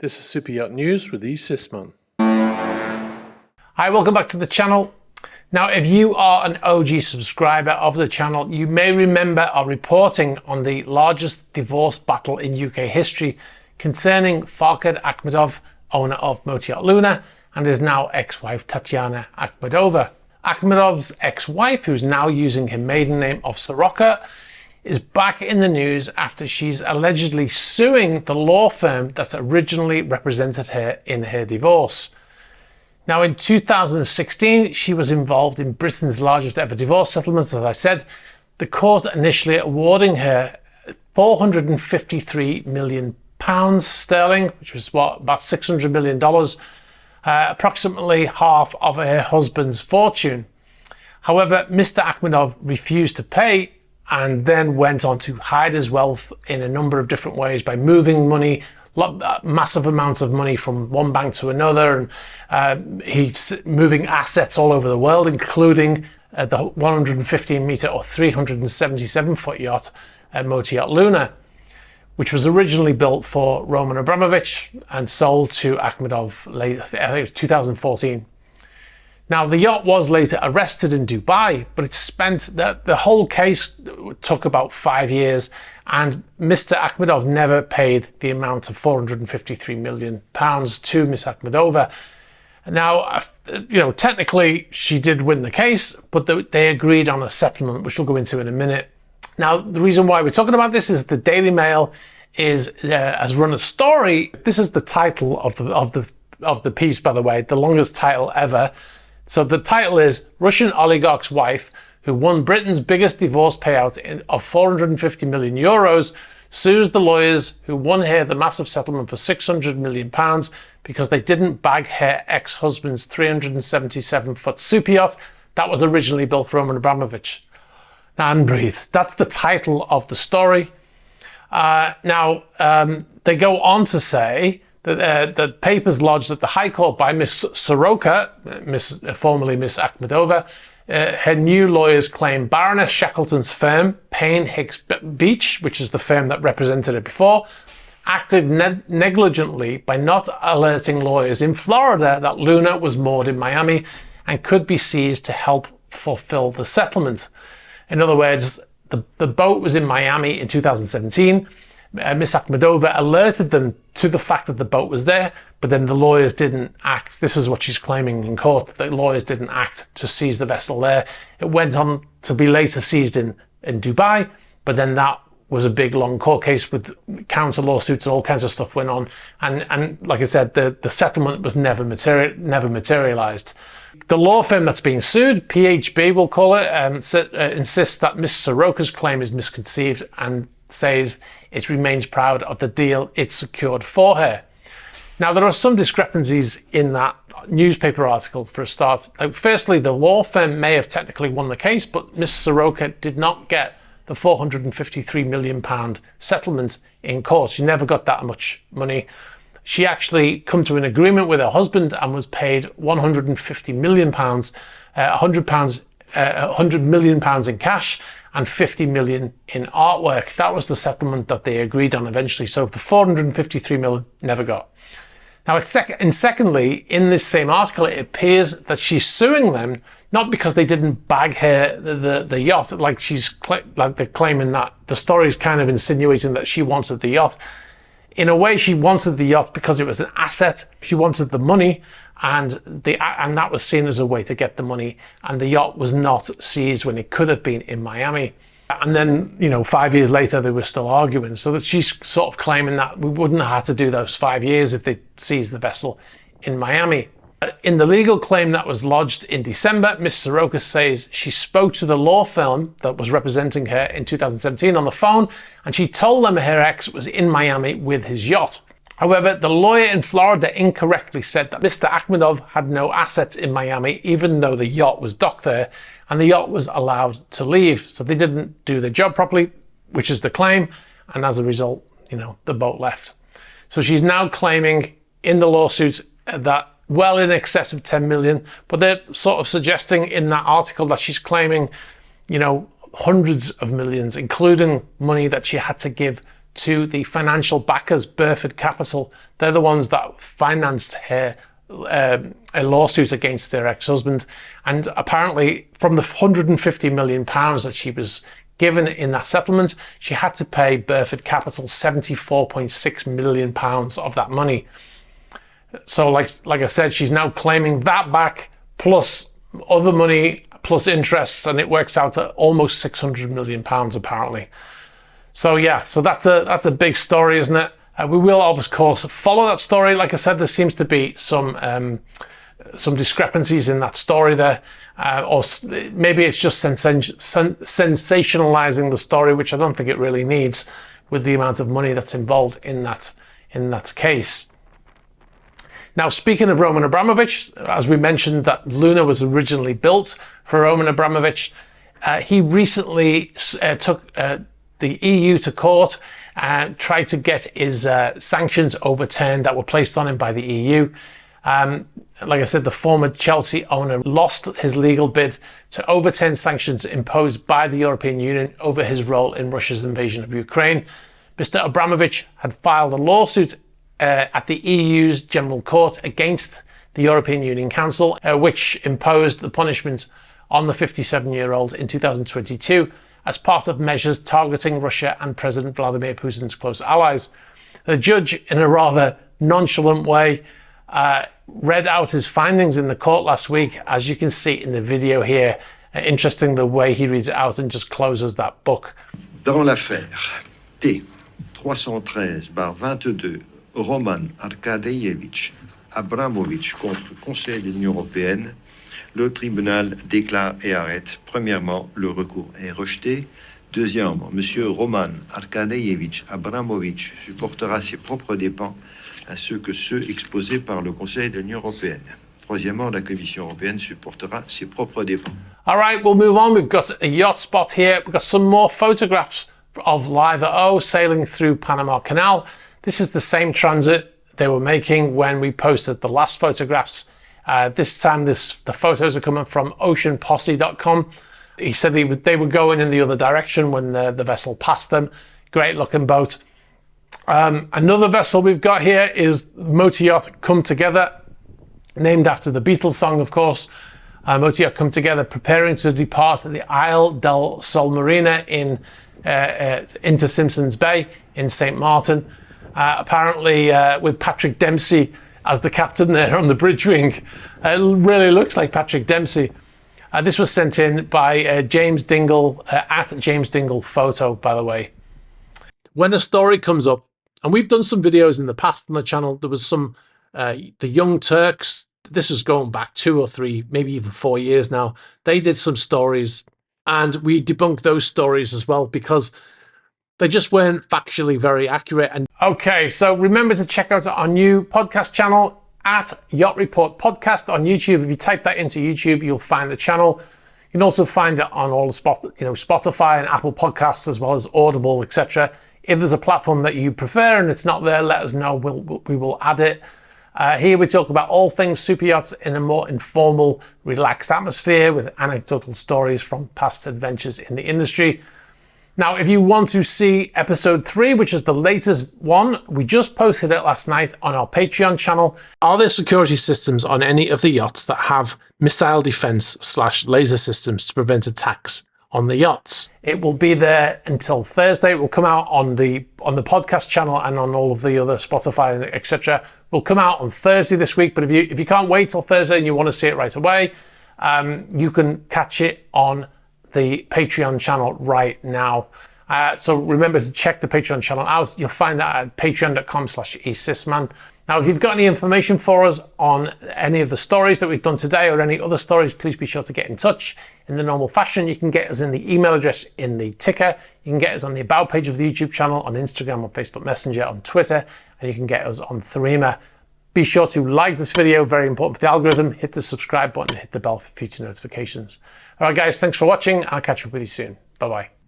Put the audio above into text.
This is Super Yacht News with E. Sisman. Hi, welcome back to the channel. Now, if you are an OG subscriber of the channel, you may remember our reporting on the largest divorce battle in UK history concerning Farhad Akhmedov, owner of Yacht Luna, and his now ex-wife Tatyana Akhmedova. Akhmedov's ex-wife, who's now using her maiden name of Soroka, is back in the news after she's allegedly suing the law firm that originally represented her in her divorce. Now, in 2016, she was involved in Britain's largest ever divorce settlements, as I said, the court initially awarding her £453 million sterling, which was about $600 million, approximately half of her husband's fortune. However, Mr. Akhmedov refused to pay and then went on to hide his wealth in a number of different ways by moving money, massive amounts of money from one bank to another, and he's moving assets all over the world, including the 115 metre or 377 foot yacht Yacht Luna, which was originally built for Roman Abramovich and sold to Akhmedov late, I think it was 2014. Now, the yacht was later arrested in Dubai, but it spent, the whole case took about 5 years, and Mr. Akhmedov never paid the amount of £453 million to Miss Akhmedova. Now, technically she did win the case, but they agreed on a settlement, which we'll go into in a minute. Now, the reason why we're talking about this is the Daily Mail has run a story. This is the title of the piece, by the way, the longest title ever. So the title is Russian Oligarch's Wife, who won Britain's biggest divorce payout of €450 million, sues the lawyers who won her the massive settlement for £600 million because they didn't bag her ex-husband's 377-foot super yacht that was originally built for Roman Abramovich. And breathe. That's the title of the story. They go on to say that the papers lodged at the High Court by Miss Soroka, formerly Miss Akhmedova, her new lawyers claim Baroness Shackleton's firm, Payne Hicks Beach, which is the firm that represented her before, acted negligently by not alerting lawyers in Florida that Luna was moored in Miami and could be seized to help fulfill the settlement. In other words, the boat was in Miami in 2017. Miss Akhmedova alerted them to the fact that the boat was there, but then the lawyers didn't act. This is what she's claiming in court. The lawyers didn't act to seize the vessel there. It went on to be later seized in Dubai, but then that was a big long court case with counter lawsuits and all kinds of stuff went on. And like I said, the settlement was never materialized. The law firm that's being sued, PHB we'll call it, insists that Miss Soroka's claim is misconceived and says it remains proud of the deal it secured for her. Now, there are some discrepancies in that newspaper article for a start. Firstly, the law firm may have technically won the case, but Miss Soroka did not get the £453 million settlement in court. She never got that much money. She actually come to an agreement with her husband and was paid £150 million, £100 million in cash, and $50 million in artwork. That was the settlement that they agreed on eventually. So the $453 million never got. Now, secondly, in this same article, it appears that she's suing them not because they didn't bag her the yacht, like they're claiming that the story is kind of insinuating that she wanted the yacht. In a way, she wanted the yacht because it was an asset. She wanted the money, and that was seen as a way to get the money. And the yacht was not seized when it could have been in Miami. And then, 5 years later, they were still arguing. So that she's sort of claiming that we wouldn't have had to do those 5 years if they seized the vessel in Miami. In the legal claim that was lodged in December, Miss Soroka says she spoke to the law firm that was representing her in 2017 on the phone, and she told them her ex was in Miami with his yacht. However, the lawyer in Florida incorrectly said that Mr. Akhmedov had no assets in Miami, even though the yacht was docked there, and the yacht was allowed to leave. So they didn't do their job properly, which is the claim, and as a result, the boat left. So she's now claiming in the lawsuit that well in excess of 10 million, but they're sort of suggesting in that article that she's claiming, hundreds of millions, including money that she had to give to the financial backers, Burford Capital. They're the ones that financed her a lawsuit against her ex-husband. And apparently from the £150 million that she was given in that settlement, she had to pay Burford Capital £74.6 million of that money. So like I said, she's now claiming that back plus other money plus interests, and it works out at almost £600 million apparently. So yeah, so that's a big story, isn't it? We will, of course, follow that story. Like I said, there seems to be some discrepancies in that story there, or maybe it's just sensationalizing the story, which I don't think it really needs with the amount of money that's involved in that case. Now, speaking of Roman Abramovich, as we mentioned, that Luna was originally built for Roman Abramovich. He recently took the EU to court and tried to get his sanctions overturned that were placed on him by the EU. Like I said, the former Chelsea owner lost his legal bid to overturn sanctions imposed by the European Union over his role in Russia's invasion of Ukraine. Mr. Abramovich had filed a lawsuit at the EU's General Court against the European Union Council, which imposed the punishment on the 57-year-old in 2022 as part of measures targeting Russia and President Vladimir Putin's close allies. The judge, in a rather nonchalant way, read out his findings in the court last week, as you can see in the video here. Interesting the way he reads it out and just closes that book. Dans l'affaire T313/22 Roman Arkadievich Abramovich contre Conseil de l'Union européenne, le tribunal déclare et arrête. Premièrement, le recours est rejeté. Deuxièmement, M. Roman Arkadievich Abramovich supportera ses propres dépens ainsi que ceux exposés par le Conseil de l'Union européenne. Troisièmement, la Commission européenne supportera ses propres dépens. All right, we'll move on. We've got a YotSpot here. We've got some more photographs of Liva sailing through Panama Canal. This is the same transit they were making when we posted the last photographs. This time the photos are coming from oceanposse.com. He said they were going in the other direction when the vessel passed them. Great looking boat. Another vessel we've got here is Motor Yacht Come Together, named after the Beatles song, of course. Motor Yacht Come Together, preparing to depart the Isle del Sol Marina into Simpsons Bay in St. Martin. Apparently with Patrick Dempsey as the captain there on the bridge wing. It really looks like Patrick Dempsey. This was sent in by James Dingle, at James Dingle Photo, by the way. When a story comes up, and we've done some videos in the past on the channel, there was some, the Young Turks, this is going back 2 or 3, maybe even 4 years now. They did some stories and we debunked those stories as well because they just weren't factually very accurate. And okay, so remember to check out our new podcast channel at Yacht Report Podcast on YouTube. If you type that into YouTube, you'll find the channel. You can also find it on all the Spotify and Apple Podcasts, as well as Audible, etc. If there's a platform that you prefer and it's not there, let us know. We will add it. Here we talk about all things super yachts in a more informal, relaxed atmosphere with anecdotal stories from past adventures in the industry. Now, if you want to see episode 3, which is the latest one, we just posted it last night on our Patreon channel. Are there security systems on any of the yachts that have missile defense / laser systems to prevent attacks on the yachts? It will be there until Thursday. It will come out on the podcast channel and on all of the other Spotify, etc. Will come out on Thursday this week. But if you can't wait till Thursday and you want to see it right away, you can catch it on the Patreon channel right now. So remember to check the Patreon channel out. You'll find that at patreon.com/esysman. Now, if you've got any information for us on any of the stories that we've done today or any other stories, please be sure to get in touch in the normal fashion. You can get us in the email address in the ticker. You can get us on the About page of the YouTube channel, on Instagram, on Facebook Messenger, on Twitter, and you can get us on Threema. Be sure to like this video, very important for the algorithm. Hit the subscribe button, hit the bell for future notifications. All right, guys, thanks for watching. I'll catch up with you soon. Bye-bye.